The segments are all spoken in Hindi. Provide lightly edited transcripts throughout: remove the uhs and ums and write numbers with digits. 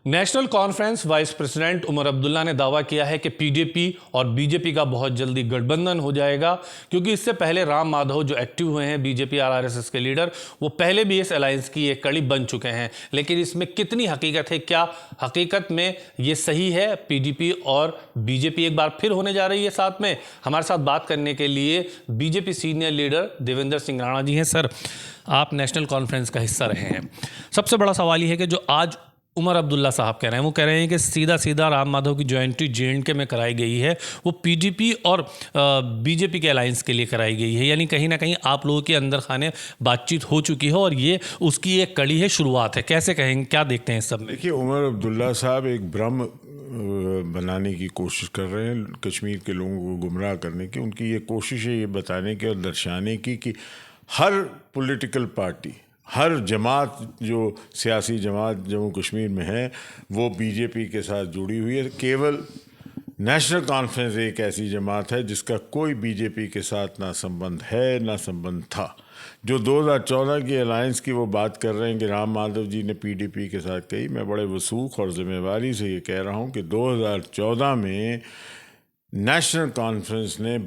National Conference vice president Omar Abdullah ने दावा किया है कि पीडीपी और बीजेपी का बहुत जल्दी गठबंधन हो जाएगा, क्योंकि इससे पहले राम माधव जो एक्टिव हुए हैं बीजेपी आरआरएसएस के लीडर, वो पहले भी इस अलायंस की एक कड़ी बन चुके हैं। लेकिन इसमें कितनी हकीकत है, क्या हकीकत में ये सही है? पीडीपी और बीजेपी एक बार फिर होने जा रही है साथ में। हमारे साथ बात करने के लिए BJP senior leader Devendra Singh Rana ji हैं। सर, आप नेशनल कॉन्फ्रेंस का हिस्सा रहे हैं। सबसे बड़ा सवाल ये है कि जो आज उमर अब्दुल्ला साहब कह रहे हैं, वो कह रहे हैं कि सीधा सीधा राम माधव की जो एंट्री जे.एंड.के में कराई गई है वो पीडीपी और बीजेपी के अलायंस के लिए कराई गई है। यानी कहीं ना कहीं आप लोगों के अंदर खाने बातचीत हो चुकी है और ये उसकी एक कड़ी है, शुरुआत है। कैसे कहेंगे, क्या देखते हैं इस सब में? देखिए, उमर अब्दुल्ला साहब एक भ्रम बनाने की कोशिश कर रहे हैं, कश्मीर के लोगों को गुमराह करने की। उनकी ये कोशिश है ये बताने की और दर्शाने की कि हर पॉलिटिकल पार्टी, हर जमात, जो सियासी जमात जम्मू कश्मीर में है, वो बीजेपी के साथ जुड़ी हुई है। केवल नेशनल कॉन्फ्रेंस एक ऐसी जमात है जिसका कोई बीजेपी के साथ ना संबंध है ना संबंध था। जो 2014 की अलायंस की वो बात कर रहे हैं कि राम माधव जी ने पीडीपी के साथ कही, मैं बड़े वसूख और जिम्मेवारी से ये कह रहा हूँ कि 2014 में नेशनल कॉन्फ्रेंस ने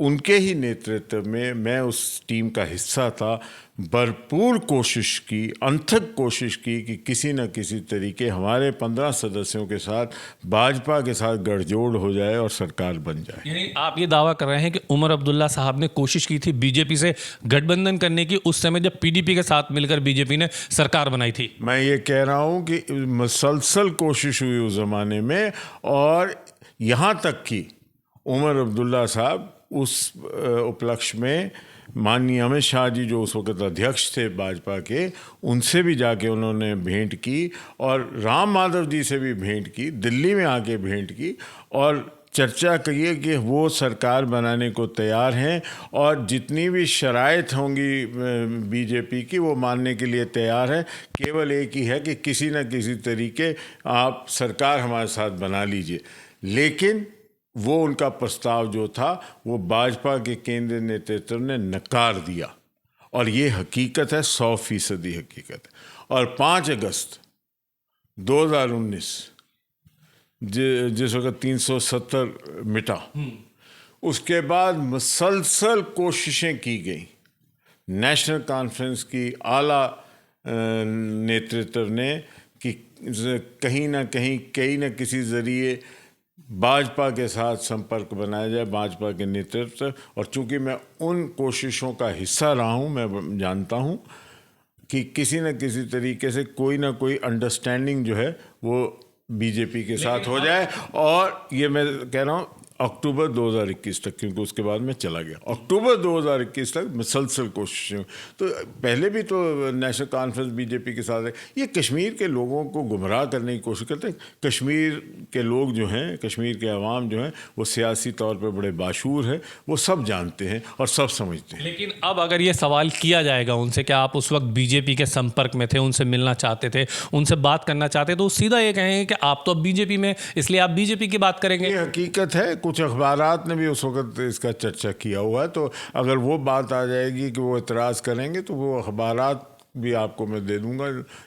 उनके ही नेतृत्व में, मैं उस टीम का हिस्सा था, भरपूर कोशिश की, अनथक कोशिश की कि किसी न किसी तरीके हमारे 15 सदस्यों के साथ भाजपा के साथ गठजोड़ हो जाए और सरकार बन जाए। यानी आप ये दावा कर रहे हैं कि उमर अब्दुल्ला साहब ने कोशिश की थी बीजेपी से गठबंधन करने की उस समय जब पीडीपी के साथ मिलकर बीजेपी ने सरकार बनाई थी? मैं ये कह रहा हूँ कि मुसलसल कोशिश हुई उस ज़माने में, और यहाँ तक कि उमर अब्दुल्ला साहब उस उपलक्ष्य में माननीय अमित शाह जी, जो उस वक्त अध्यक्ष थे भाजपा के, उनसे भी जाके उन्होंने भेंट की और राम माधव जी से भी भेंट की, दिल्ली में आके भेंट की और चर्चा करिए कि वो सरकार बनाने को तैयार हैं और जितनी भी शराइत होंगी बीजेपी की वो मानने के लिए तैयार है। केवल एक ही है कि किसी न किसी तरीके आप सरकार हमारे साथ बना लीजिए। लेकिन वो उनका प्रस्ताव जो था वो भाजपा के केंद्रीय नेतृत्व ने नकार दिया, और ये हकीकत है, 100% हकीकत है। और 5 अगस्त 2019 जिस वक्त 370 मिटा, उसके बाद मुसलसल कोशिशें की गई नेशनल कॉन्फ्रेंस की आला नेतृत्व ने कि कहीं ना कहीं किसी ज़रिए भाजपा के साथ संपर्क बनाया जाए, भाजपा के नेतृत्व। और चूंकि मैं उन कोशिशों का हिस्सा रहा हूं, मैं जानता हूं कि किसी न किसी तरीके से कोई ना कोई अंडरस्टैंडिंग जो है वो बीजेपी के साथ हो जाए। और ये मैं कह रहा हूं अक्टूबर 2021 तक, क्योंकि उसके बाद मैं चला गया। अक्टूबर 2021 तक मुसलसल कोशिशें। तो पहले भी तो नेशनल कॉन्फ्रेंस बीजेपी के साथ है। ये कश्मीर के लोगों को गुमराह करने की कोशिश करते हैं। कश्मीर के लोग जो हैं, कश्मीर के अवाम जो हैं, वो सियासी तौर पर बड़े बाशूर हैं, वो सब जानते हैं और सब समझते हैं। लेकिन अब अगर ये सवाल किया जाएगा उनसे कि आप उस वक्त बीजेपी के संपर्क में थे, उनसे मिलना चाहते थे, उनसे बात करना चाहते, तो सीधा ये कहेंगे कि आप तो अब बीजेपी में, इसलिए आप बीजेपी की बात करेंगे। ये हकीकत है, कुछ अखबारात ने भी उस वक्त इसका चर्चा किया हुआ है। तो अगर वो बात आ जाएगी कि वो एतराज़ करेंगे, तो वो अखबारात भी आपको मैं दे दूंगा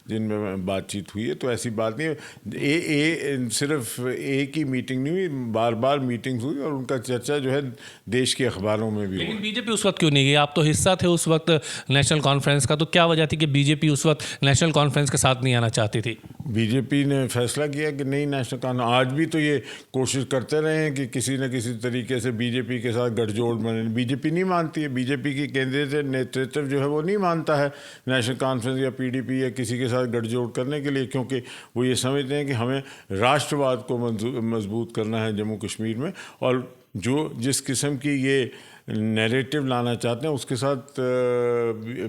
जिनमें बातचीत हुई है। तो ऐसी बात नहीं है। सिर्फ एक ही मीटिंग नहीं हुई, बार बार मीटिंग हुई और उनका चर्चा जो है देश के अखबारों में भी। लेकिन बीजेपी उस वक्त क्यों नहीं गई? आप तो हिस्सा थे उस वक्त नेशनल कॉन्फ्रेंस का, तो क्या वजह थी कि बीजेपी उस वक्त नेशनल कॉन्फ्रेंस के साथ नहीं आना चाहती थी? बीजेपी ने फैसला किया कि नहीं, नेशनल कॉन्फ्रेंस। आज भी तो ये कोशिश करते रहे हैं कि किसी न किसी तरीके से बीजेपी के साथ गठजोड़ बने। बीजेपी नहीं मानती है, बीजेपी की केंद्रीय नेतृत्व जो है वो नहीं मानता है नेशनल कॉन्फ्रेंस या पीडीपी या किसी के साथ गठजोड़ करने के लिए, क्योंकि वो ये समझते हैं कि हमें राष्ट्रवाद को मजबूत करना है जम्मू कश्मीर में। और जो जिस किस्म की ये नैरेटिव लाना चाहते हैं उसके साथ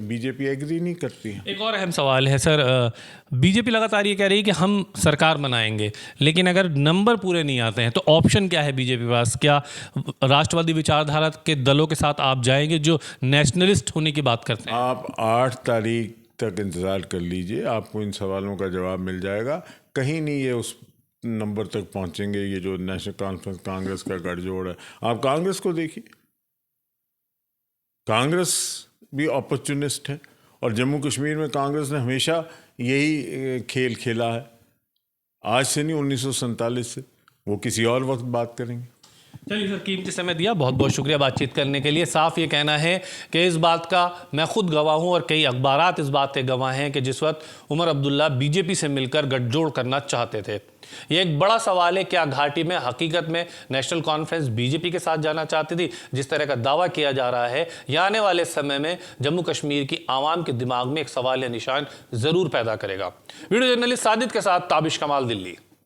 बीजेपी एग्री नहीं करती है। एक और अहम सवाल है सर, बीजेपी लगातार ये कह रही है कि हम सरकार बनाएंगे, लेकिन अगर नंबर पूरे नहीं आते हैं तो ऑप्शन क्या है बीजेपी के पास? क्या राष्ट्रवादी विचारधारा के दलों के साथ आप जाएंगे जो नेशनलिस्ट होने की बात करते हैं? आप 8 तारीख तक इंतज़ार कर लीजिए, आपको इन सवालों का जवाब मिल जाएगा। कहीं नहीं ये उस नंबर तक पहुंचेंगे, ये जो नेशनल कॉन्फ्रेंस कांग्रेस का गठजोड़ है। आप कांग्रेस को देखिए, कांग्रेस भी अपॉर्चुनिस्ट है और जम्मू कश्मीर में कांग्रेस ने हमेशा यही खेल खेला है आज से नहीं, 1947 से। वो किसी और वक्त बात करेंगे। चलिए सर, कीमती समय दिया, बहुत बहुत शुक्रिया बातचीत करने के लिए। साफ ये कहना है कि इस बात का मैं खुद गवाह हूँ और कई अखबारात इस बात के गवाह हैं कि जिस वक्त उमर अब्दुल्ला बीजेपी से मिलकर गठजोड़ करना चाहते थे, ये एक बड़ा सवाल है, क्या घाटी में हकीकत में नेशनल कॉन्फ्रेंस बीजेपी के साथ जाना चाहती थी, जिस तरह का दावा किया जा रहा है, या आने वाले समय में जम्मू कश्मीर की आवाम के दिमाग में एक सवाल या निशान जरूर पैदा करेगा। वीडियो जर्नलिस्ट साजिद के साथ ताबिश कमाल, दिल्ली।